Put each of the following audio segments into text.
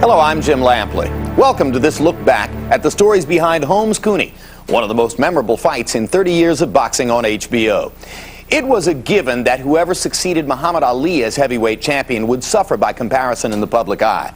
Hello, I'm Jim Lampley. Welcome to this look back at the stories behind Holmes Cooney, one of the most memorable fights in 30 years of boxing on HBO. It was a given that whoever succeeded Muhammad Ali as heavyweight champion would suffer by comparison in the public eye.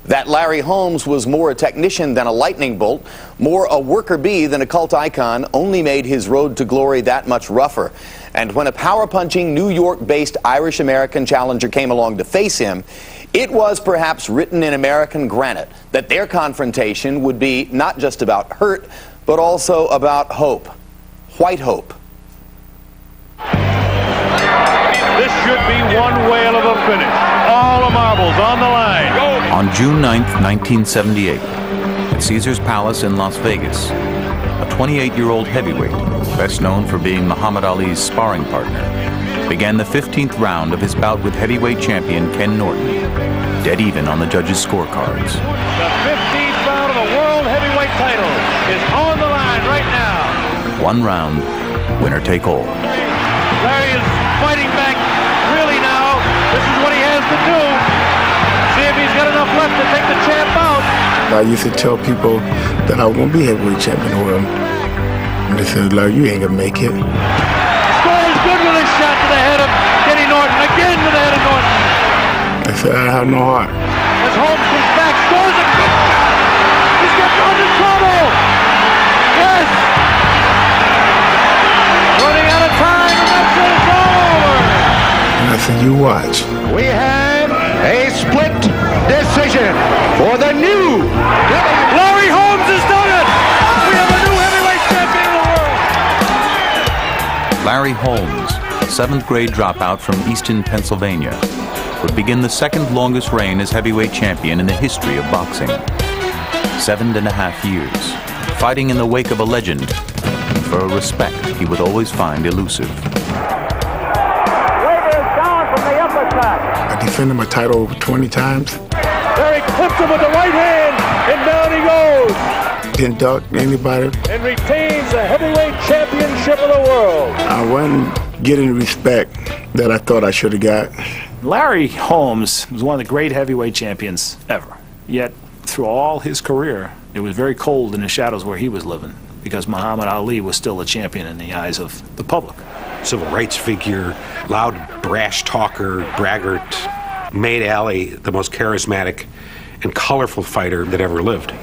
That Larry Holmes was more a technician than a lightning bolt, more a worker bee than a cult icon, only made his road to glory that much rougher. And when a power-punching, New York-based Irish-American challenger came along to face him, it was perhaps written in American granite that their confrontation would be not just about hurt, but also about hope. White hope. This should be one whale of a finish. All the marbles on the line. Go. On June 9th, 1978, at Caesar's Palace in Las Vegas, a 28-year-old heavyweight, best known for being Muhammad Ali's sparring partner, began the 15th round of his bout with heavyweight champion Ken Norton, dead even on the judges' scorecards. The 15th round of the world heavyweight title is on the line right now. One round, winner take all. Larry is fighting back really now. This is what he has to do. See if he's got enough left to take the champ out. I used to tell people that I was going to be heavyweight champion of the world. And they said, Larry, you ain't going to make it. Scores good with a shot to the head of Kenny Norton. Again to the head of Norton. I said, I have no heart. As Holmes comes back, scores it. He's got under trouble. Yes. Running out of time, and that's it. It's over. And I said, you watch. We have a split decision for the new Larry Holmes has done it. We have a new heavyweight champion of the world. Larry Holmes, a 7th grade dropout from Easton, Pennsylvania, would begin the second longest reign as heavyweight champion in the history of boxing. 7.5 years, fighting in the wake of a legend for a respect he would always find elusive. I defended my title over 20 times. Larry clips him with the right hand, and down he goes. Didn't duck anybody. And retains the heavyweight championship of the world. I wasn't getting respect that I thought I should have got. Larry Holmes was one of the great heavyweight champions ever. Yet, through all his career, it was very cold in the shadows where he was living, because Muhammad Ali was still a champion in the eyes of the public. Civil rights figure, loud, brash talker, braggart, made Ali the most charismatic and colorful fighter that ever lived.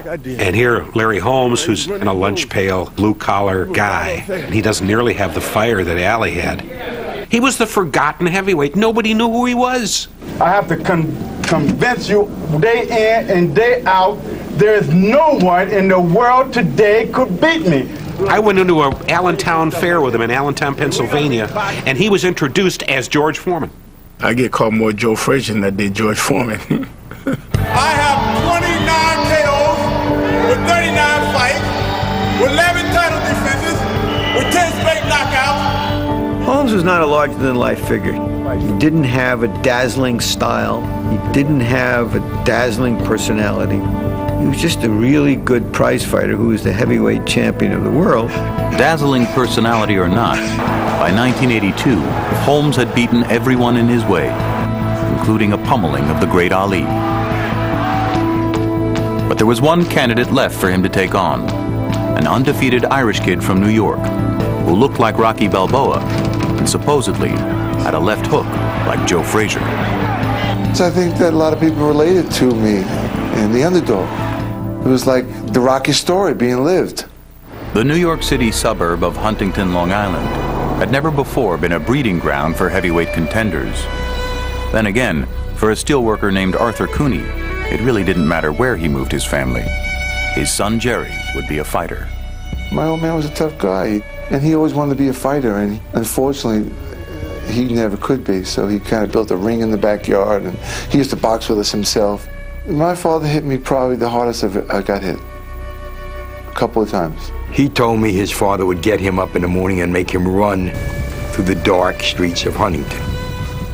And here, Larry Holmes, who's in a lunch pail, blue-collar guy, and he doesn't nearly have the fire that Ali had. He was the forgotten heavyweight. Nobody knew who he was. I have to convince you day in and day out, there's no one in the world today could beat me. I went into an Allentown fair with him in Allentown, Pennsylvania, and he was introduced as George Foreman. I get called more Joe Frazier than I did George Foreman. I have 29 KOs with 39 fights, with 11 title defenses, with 10 straight knockouts. Holmes was not a larger-than-life figure. He didn't have a dazzling style. He didn't have a dazzling personality. He was just a really good prize fighter who was the heavyweight champion of the world. Dazzling personality or not, by 1982, Holmes had beaten everyone in his way, including a pummeling of the great Ali. But there was one candidate left for him to take on, an undefeated Irish kid from New York, who looked like Rocky Balboa and supposedly had a left hook like Joe Frazier. So I think that a lot of people related to me and the underdog. It was like the Rocky story being lived. The New York City suburb of Huntington, Long Island, had never before been a breeding ground for heavyweight contenders. Then again, for a steelworker named Arthur Cooney, it really didn't matter where he moved his family. His son Gerry would be a fighter. My old man was a tough guy, and he always wanted to be a fighter, and unfortunately, he never could be, so he kind of built a ring in the backyard, and he used to box with us himself. My father hit me probably the hardest I got hit, a couple of times. He told me his father would get him up in the morning and make him run through the dark streets of Huntington.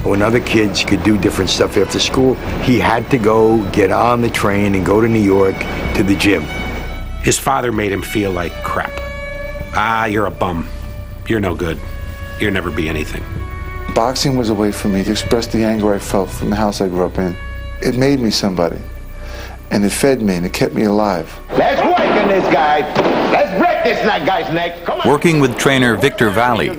When other kids could do different stuff after school, he had to go get on the train and go to New York to the gym. His father made him feel like crap. Ah, you're a bum. You're no good. You'll never be anything. Boxing was a way for me to express the anger I felt from the house I grew up in. It made me somebody. and it fed me and it kept me alive. Let's work on this guy. Let's break this guy's neck. Come on. Working with trainer Victor Valley,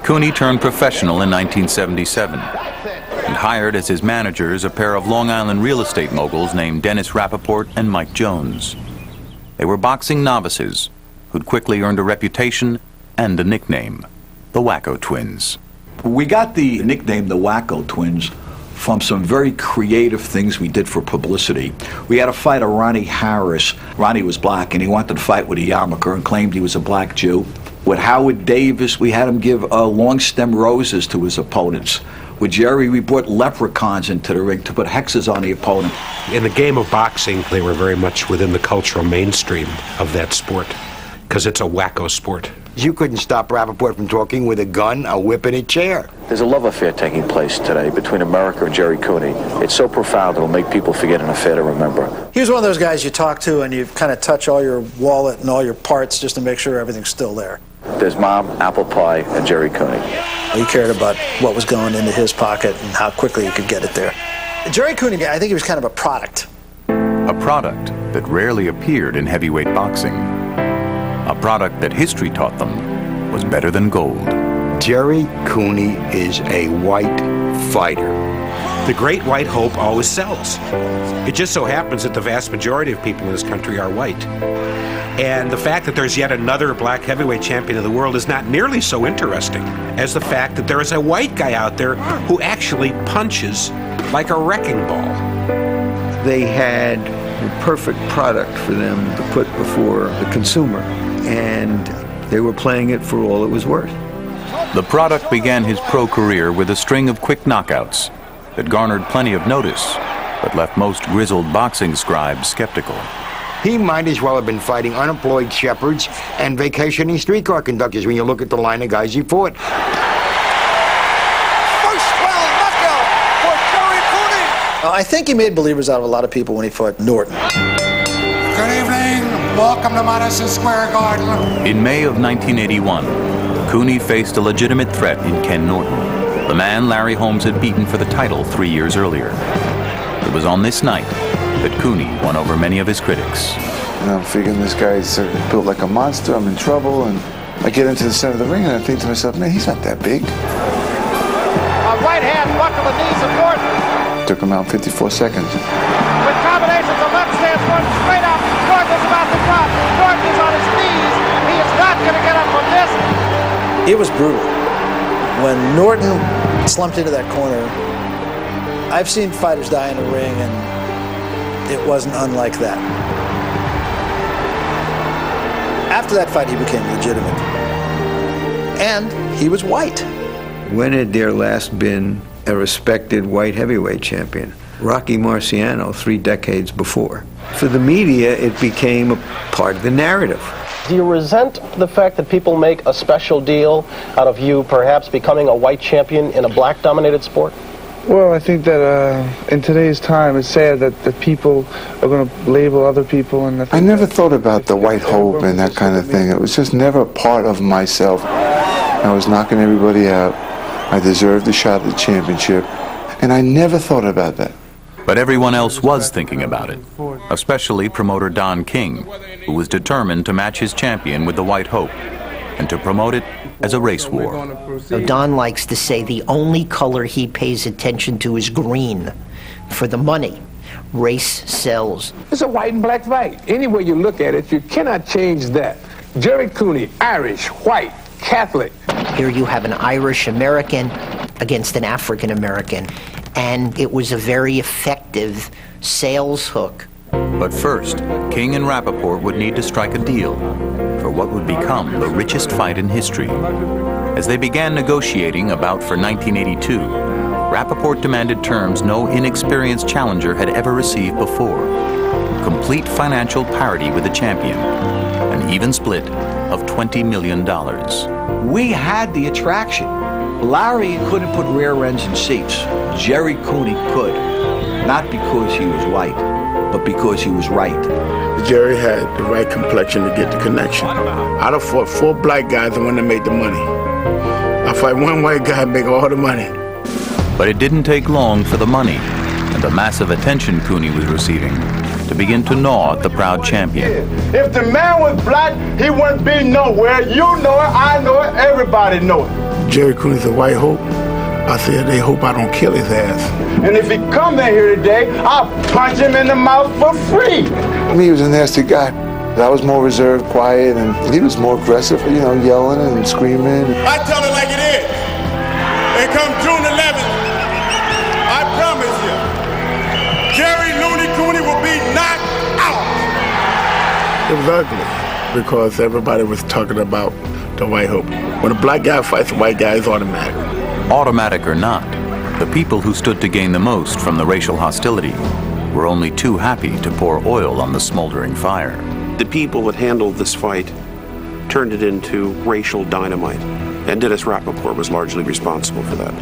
Cooney turned professional in 1977 and hired as his managers a pair of Long Island real estate moguls named Dennis Rappaport and Mike Jones. They were boxing novices who'd quickly earned a reputation and a nickname, the Wacko Twins. We got the nickname the Wacko Twins from some very creative things we did for publicity. We had a fighter, Ronnie Harris. Ronnie was black and he wanted to fight with a yarmulke and claimed he was a black Jew. With Howard Davis, we had him give long stem roses to his opponents. With Gerry, we brought leprechauns into the ring to put hexes on the opponent. In the game of boxing, they were very much within the cultural mainstream of that sport, because it's a wacko sport. You couldn't stop Rappaport from talking with a gun, a whip, and a chair. There's a love affair taking place today between America and Gerry Cooney. It's so profound it'll make people forget an affair to remember. He was one of those guys you talk to and you kind of touch all your wallet and all your parts just to make sure everything's still there. There's Mom, apple pie, and Gerry Cooney. He cared about what was going into his pocket and how quickly he could get it there. Gerry Cooney, I think he was kind of a product. A product that rarely appeared in heavyweight boxing. A product that history taught them was better than gold. Gerry Cooney is a white fighter. The Great White Hope always sells. It just so happens that the vast majority of people in this country are white. And the fact that there's yet another black heavyweight champion of the world is not nearly so interesting as the fact that there is a white guy out there who actually punches like a wrecking ball. They had the perfect product for them to put before the consumer, and they were playing it for all it was worth. The product began his pro career with a string of quick knockouts that garnered plenty of notice, but left most grizzled boxing scribes skeptical. He might as well have been fighting unemployed shepherds and vacationing streetcar conductors when you look at the line of guys he fought. First 12 knockout for Gerry Cooney. I think he made believers out of a lot of people when he fought Norton. Good evening. Welcome to Madison Square Garden. In May of 1981, Cooney faced a legitimate threat in Ken Norton, the man Larry Holmes had beaten for the title 3 years earlier. It was on this night that Cooney won over many of his critics. And I'm figuring this guy's built like a monster, I'm in trouble, and I get into the center of the ring and I think to myself, man, he's not that big. A right hand buckle the knees of Norton. Took him out in 54 seconds. With combinations of left stance, Norton straight up. Norton is about to drop. Norton is on his knees. He is not going to get up from this. It was brutal. When Norton slumped into that corner, I've seen fighters die in the ring, and it wasn't unlike that. After that fight, he became legitimate. And he was white. When had there last been a respected white heavyweight champion? Rocky Marciano 3 decades before. For the media, it became a part of the narrative. Do you resent the fact that people make a special deal out of you perhaps becoming a white champion in a black-dominated sport? Well, I think that in today's time, it's sad that people are going to label other people. And I never thought about the white hope and that kind of thing. It was just never a part of myself. I was knocking everybody out. I deserved a shot at the championship. And I never thought about that. But everyone else was thinking about it, especially promoter Don King, who was determined to match his champion with the White Hope and to promote it as a race war. So Don likes to say the only color he pays attention to is green. For the money, race sells. It's a white and black fight. Any way you look at it, you cannot change that. Gerry Cooney, Irish, white, Catholic. Here you have an Irish American against an African American, and it was a very effective sales hook. But first, King and Rappaport would need to strike a deal for what would become the richest fight in history. As they began negotiating about for 1982, Rappaport demanded terms no inexperienced challenger had ever received before. Complete financial parity with the champion, an even split of $20 million. We had the attraction. Larry couldn't put rear ends in seats. Gerry Cooney could, not because he was white, but because he was right. Gerry had the right complexion to get the connection. I'd have fought 4 black guys and one that made the money. I fight 1 white guy and make all the money. But it didn't take long for the money and the massive attention Cooney was receiving to begin to gnaw at the proud champion. If the man was black, he wouldn't be nowhere. You know it, I know it, everybody know it. Gerry Cooney's a white hope. I said, they hope I don't kill his ass. And if he comes in here today, I'll punch him in the mouth for free. I mean, he was a nasty guy. I was more reserved, quiet, and he was more aggressive, you know, yelling and screaming. I tell it like it is. And come June 11th, I promise you, Gerry Looney Cooney will be knocked out. It was ugly because everybody was talking about the white hope. When a black guy fights a white guy, it's automatic. Automatic or not, the people who stood to gain the most from the racial hostility were only too happy to pour oil on the smoldering fire. The people that handled this fight turned it into racial dynamite, and Dennis Rappaport was largely responsible for that.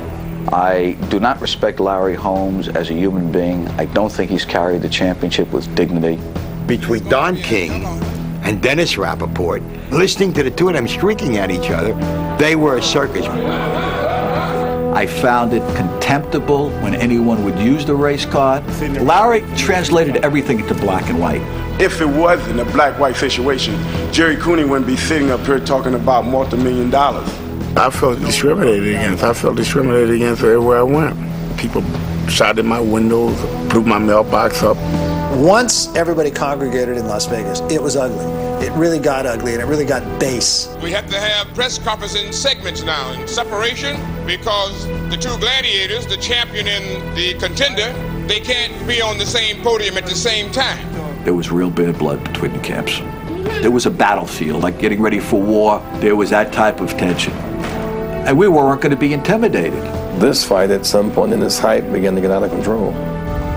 I do not respect Larry Holmes as a human being. I don't think he's carried the championship with dignity. Between Don King and Dennis Rappaport, listening to the two of them shrieking at each other, they were a circus. I found it contemptible when anyone would use the race card. Larry translated everything into black and white. If it wasn't a black-white situation, Gerry Cooney wouldn't be sitting up here talking about multi-million dollars. I felt discriminated against. I felt discriminated against everywhere I went. People shot in my windows, blew my mailbox up. Once everybody congregated in Las Vegas, it was ugly. It really got ugly, and it really got base. We have to have press conferences in segments now, in separation, because the two gladiators, the champion and the contender, they can't be on the same podium at the same time. There was real bad blood between the camps. There was a battlefield, like getting ready for war. There was that type of tension. And we weren't going to be intimidated. This fight, at some point in its height, began to get out of control.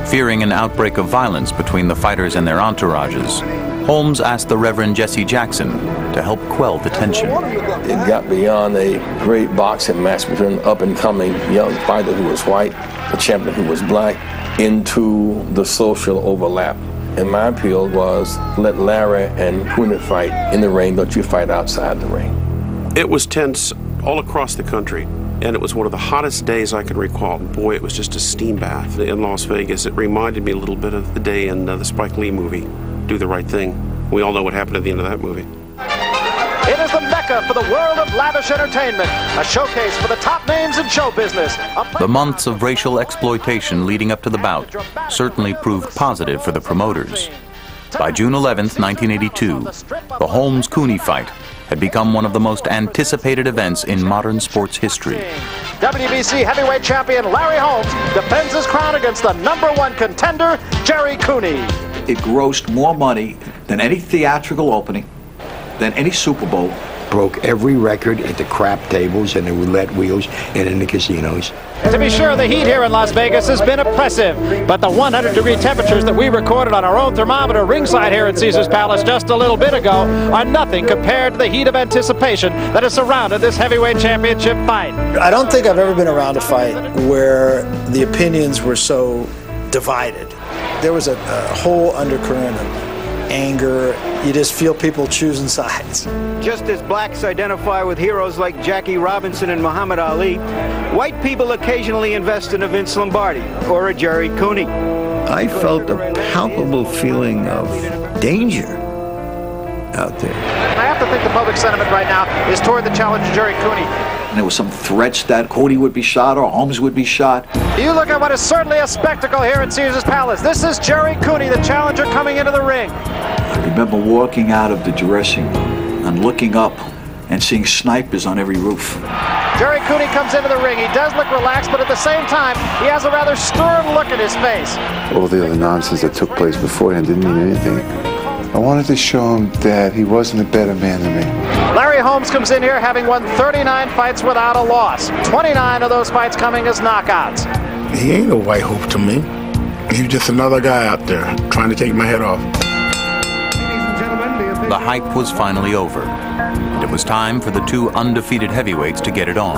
Fearing an outbreak of violence between the fighters and their entourages, Holmes asked the Reverend Jesse Jackson to help quell the tension. It got beyond a great boxing match between an up-and-coming young fighter who was white, a champion who was black, into the social overlap. And my appeal was, let Larry and Cooney fight in the ring, don't you fight outside the ring. It was tense all across the country, and it was one of the hottest days I can recall. Boy, it was just a steam bath in Las Vegas. It reminded me a little bit of the day in the Spike Lee movie, Do the Right Thing. We all know what happened at the end of that movie. It is the mecca for the world of lavish entertainment, a showcase for the top names in show business. The months of racial exploitation leading up to the bout certainly proved positive for the promoters. By June 11th, 1982, the Holmes-Cooney fight had become one of the most anticipated events in modern sports history. WBC heavyweight champion Larry Holmes defends his crown against the #1 contender, Gerry Cooney. It grossed more money than any theatrical opening, than any Super Bowl. Broke every record at the crap tables and the roulette wheels and in the casinos. To be sure, the heat here in Las Vegas has been oppressive, but the 100-degree temperatures that we recorded on our own thermometer ringside here at Caesars Palace just a little bit ago are nothing compared to the heat of anticipation that has surrounded this heavyweight championship fight. I don't think I've ever been around a fight where the opinions were so divided. There was a whole undercurrent of anger. You just feel people choosing sides. Just as blacks identify with heroes like Jackie Robinson and Muhammad Ali, white people occasionally invest in a Vince Lombardi or a Gerry Cooney. I felt a palpable feeling of danger out there. I have to think the public sentiment right now is toward the challenger Gerry Cooney. And there was some threats that Cooney would be shot or Holmes would be shot. You look at what is certainly a spectacle here at Caesars Palace. This is Gerry Cooney, the challenger, coming into the ring. I remember walking out of the dressing room and looking up and seeing snipers on every roof. Gerry Cooney comes into the ring. He does look relaxed, but at the same time, he has a rather stern look at his face. All the other nonsense that took place beforehand didn't mean anything. I wanted to show him that he wasn't a better man than me. Larry Holmes comes in here having won 39 fights without a loss. 29 of those fights coming as knockouts. He ain't a white hope to me. He's just another guy out there trying to take my head off. The hype was finally over, and it was time for the two undefeated heavyweights to get it on.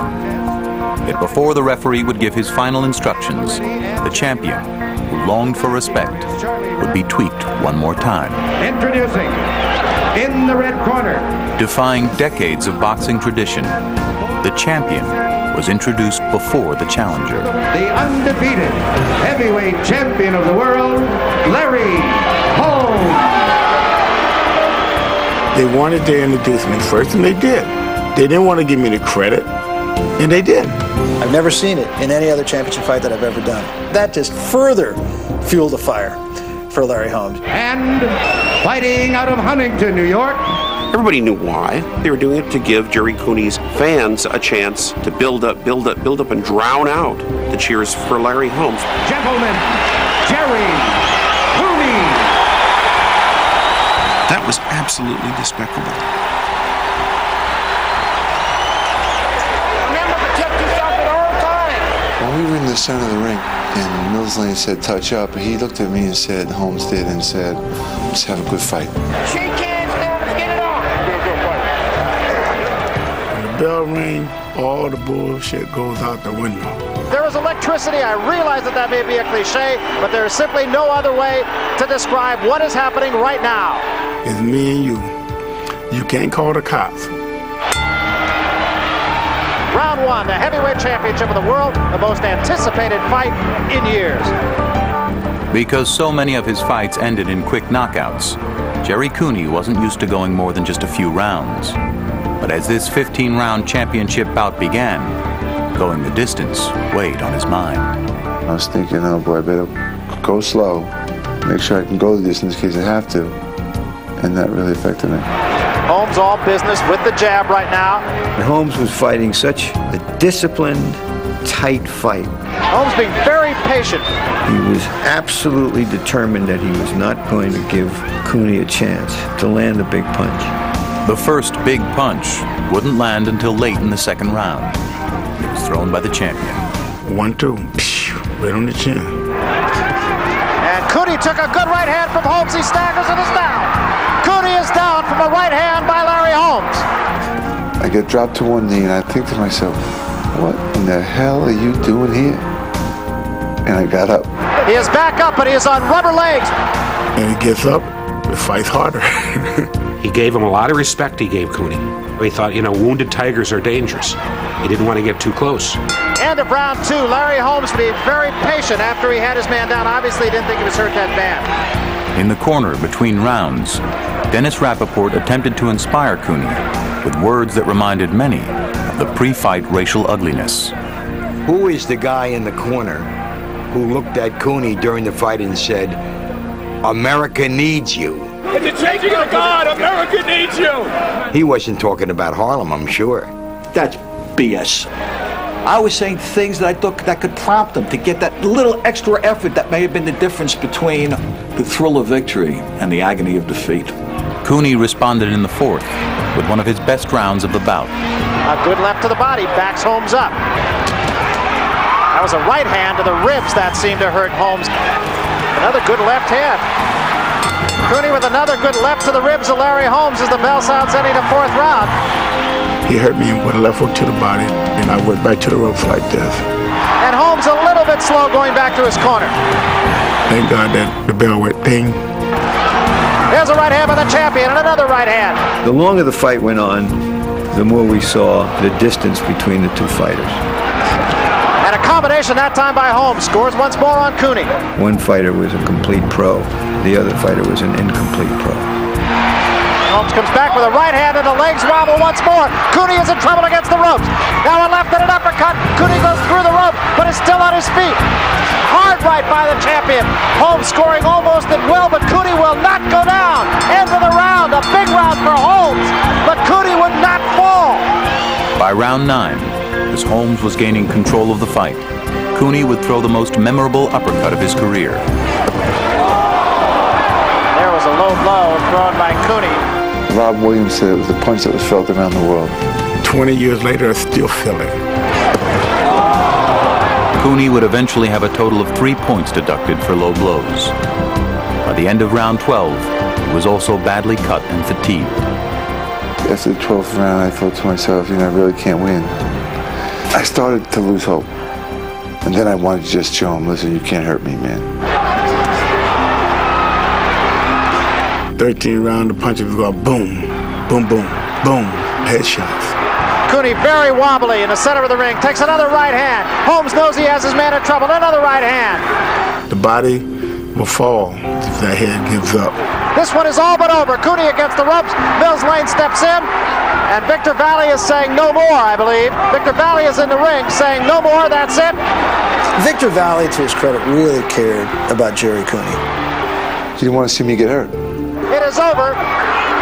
Yet before the referee would give his final instructions, the champion, who longed for respect, would be tweaked one more time. Introducing, in the red corner, defying decades of boxing tradition, the champion was introduced before the challenger. The undefeated heavyweight champion of the world, Larry Holmes. They wanted to introduce me first, and they did. They didn't want to give me the credit, and they did. I've never seen it in any other championship fight that I've ever done. That just further fueled the fire for Larry Holmes. And fighting out of Huntington, New York. Everybody knew why. They were doing it to give Gerry Cooney's fans a chance to build up, and drown out the cheers for Larry Holmes. Gentlemen, Gerry Cooney. That was absolutely despicable. Remember, protect yourself at all times. When we were in the center of the ring, and Mills Lane said, touch up, he looked at me and said, Holmes did, and said, let's have a good fight. Shake hands now, let's get it on. When the bell rings, all the bullshit goes out the window. There is electricity. I realize that may be a cliche, but there is simply no other way to describe what is happening right now. It's me and you. You can't call the cops. Round one, the heavyweight championship of the world, the most anticipated fight in years. Because so many of his fights ended in quick knockouts, Gerry Cooney wasn't used to going more than just a few rounds. But as this 15-round championship bout began, going the distance weighed on his mind. I was thinking, oh boy, I better go slow, make sure I can go the distance in case I have to. And that really affected me. Holmes all business with the jab right now. And Holmes was fighting such a disciplined, tight fight. Holmes being very patient. He was absolutely determined that he was not going to give Cooney a chance to land a big punch. The first big punch wouldn't land until late in the second round. It was thrown by the champion. 1-2, right on the chin. And Cooney took a good right hand from Holmes. He staggers and is down. Cooney is down from a right hand by Larry Holmes. I get dropped to one knee and I think to myself, what in the hell are you doing here? And I got up. He is back up, but he is on rubber legs. And he gets up, the fight's harder. He gave him a lot of respect, he gave Cooney. He thought, wounded tigers are dangerous. He didn't want to get too close. End of round two. Larry Holmes being very patient after he had his man down. Obviously, he didn't think he was hurt that bad. In the corner between rounds, Dennis Rappaport attempted to inspire Cooney with words that reminded many of the pre-fight racial ugliness. Who is the guy in the corner who looked at Cooney during the fight and said, America needs you? It's a changing of God. America needs you. He wasn't talking about Harlem, I'm sure. That's BS. I was saying things that I thought that could prompt them to get that little extra effort that may have been the difference between the thrill of victory and the agony of defeat. Cooney responded in the fourth with one of his best rounds of the bout. A good left to the body, backs Holmes up. That was a right hand to the ribs that seemed to hurt Holmes. Another good left hand. Cooney with another good left to the ribs of Larry Holmes as the bell sounds ending the fourth round. He hurt me with a left hook to the body, and I went back to the ropes like this. And Holmes a little bit slow going back to his corner. Thank God that the bell went ding. There's a right hand by the champion and another right hand. The longer the fight went on, the more we saw the distance between the two fighters. And a combination that time by Holmes. Scores once more on Cooney. One fighter was a complete pro. The other fighter was an incomplete pro. Holmes comes back with a right hand and the legs wobble once more. Cooney is in trouble against the ropes. Now a left and an uppercut. Cooney goes through the rope, but is still on his feet. Hard right by the champion. Holmes scoring almost at will, but Cooney will not go down. End of the round. A big round for Holmes, but Cooney would not fall. By round 9, as Holmes was gaining control of the fight, Cooney would throw the most memorable uppercut of his career. There was a low blow thrown by Cooney. Rob Williams said it was a punch that was felt around the world. 20 years later, I still feel it. Cooney would eventually have a total of 3 points deducted for low blows. By the end of round 12, he was also badly cut and fatigued. After the 12th round, I thought to myself, I really can't win. I started to lose hope. And then I wanted to just show him, listen, you can't hurt me, man. 13th round, the punches go boom, boom, boom, boom, headshots. Cooney very wobbly in the center of the ring, takes another right hand. Holmes knows he has his man in trouble, another right hand. The body will fall if that head gives up. This one is all but over. Cooney against the ropes. Mills Lane steps in, and Victor Valley is saying no more, I believe. Victor Valley is in the ring saying no more, that's it. Victor Valley, to his credit, really cared about Gerry Cooney. He didn't want to see me get hurt. It is over,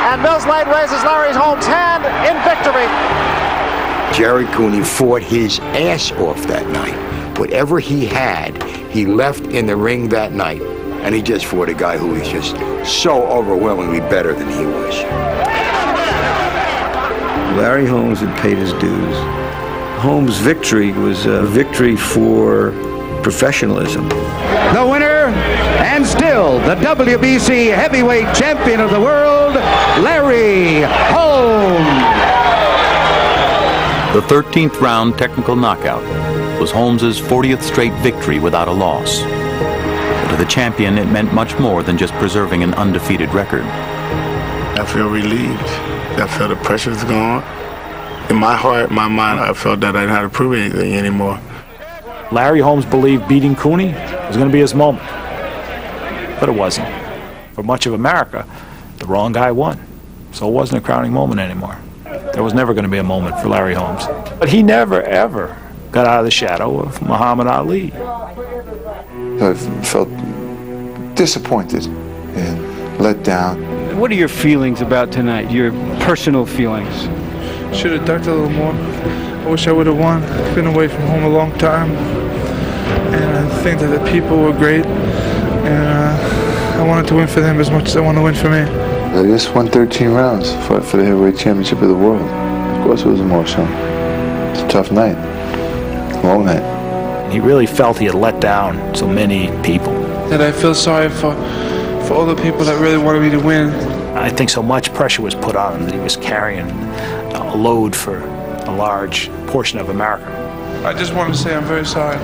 and Mills Lane raises Larry Holmes' hand in victory. Gerry Cooney fought his ass off that night. Whatever he had, he left in the ring that night, and he just fought a guy who was just so overwhelmingly better than he was. Larry Holmes had paid his dues. Holmes' victory was a victory for professionalism. The winner, and still the WBC heavyweight champion of the world, Larry Holmes. The 13th round technical knockout was Holmes' 40th straight victory without a loss. But to the champion, it meant much more than just preserving an undefeated record. I feel relieved. I feel the pressure's gone. In my heart, my mind, I felt that I didn't have to prove anything anymore. Larry Holmes believed beating Cooney was going to be his moment. But it wasn't. For much of America, the wrong guy won. So it wasn't a crowning moment anymore. There was never going to be a moment for Larry Holmes. But he never, ever got out of the shadow of Muhammad Ali. I felt disappointed and let down. What are your feelings about tonight, your personal feelings? Should have ducked a little more. I wish I would have won. I've been away from home a long time. And I think that the people were great. And I wanted to win for them as much as I want to win for me. I just won 13 rounds for the heavyweight championship of the world. Of course it was emotional. It's a tough night. Long night. He really felt he had let down so many people. That I feel sorry for all the people that really wanted me to win. I think so much pressure was put on him that he was carrying a load for a large portion of America. I just want to say I'm very sorry.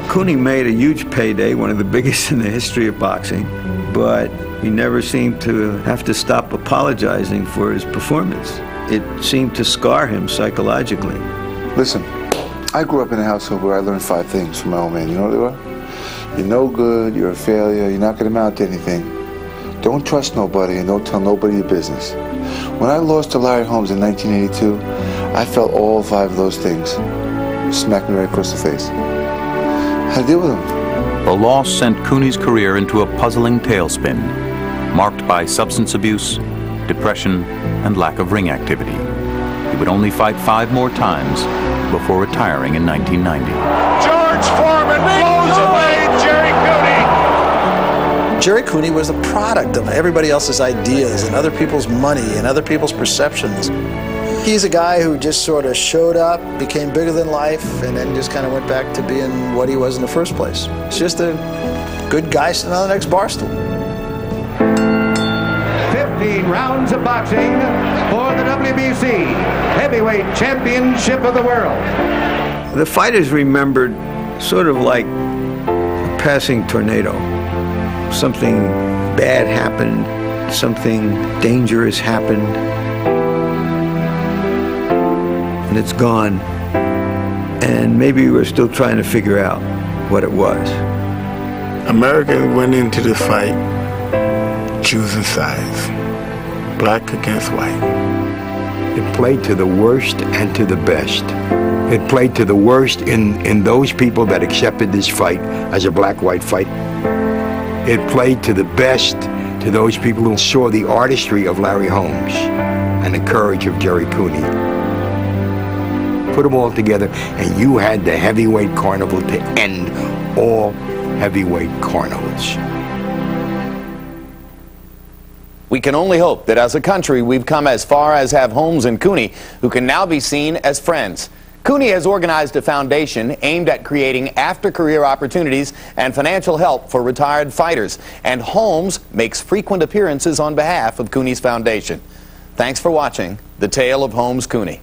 Cooney made a huge payday, one of the biggest in the history of boxing, but he never seemed to have to stop apologizing for his performance. It seemed to scar him psychologically. Listen, I grew up in a household where I learned 5 things from my old man. You know what they were? You're no good, you're a failure, you're not going to amount to anything. Don't trust nobody and don't tell nobody your business. When I lost to Larry Holmes in 1982, I felt all 5 of those things. Smacked me right across the face. How to deal with them? The loss sent Cooney's career into a puzzling tailspin, marked by substance abuse, depression, and lack of ring activity. He would only fight 5 more times before retiring in 1990. George Foreman blows away Gerry Cooney. Gerry Cooney was a product of everybody else's ideas and other people's money and other people's perceptions. He's a guy who just sort of showed up, became bigger than life, and then just kind of went back to being what he was in the first place. It's just a good guy sitting on the next bar stool. 15 rounds of boxing for the WBC Heavyweight Championship of the World. The fighters remembered sort of like a passing tornado. Something bad happened, something dangerous happened, and it's gone. And maybe we're still trying to figure out what it was. America went into the fight choosing sides, black against white. It played to the worst and to the best. It played to the worst in those people that accepted this fight as a black-white fight. It played to the best to those people who saw the artistry of Larry Holmes and the courage of Gerry Cooney. Put them all together, and you had the heavyweight carnival to end all heavyweight carnivals. We can only hope that as a country we've come as far as have Holmes and Cooney, who can now be seen as friends. Cooney has organized a foundation aimed at creating after-career opportunities and financial help for retired fighters. And Holmes makes frequent appearances on behalf of Cooney's foundation. Thanks for watching The Tale of Holmes Cooney.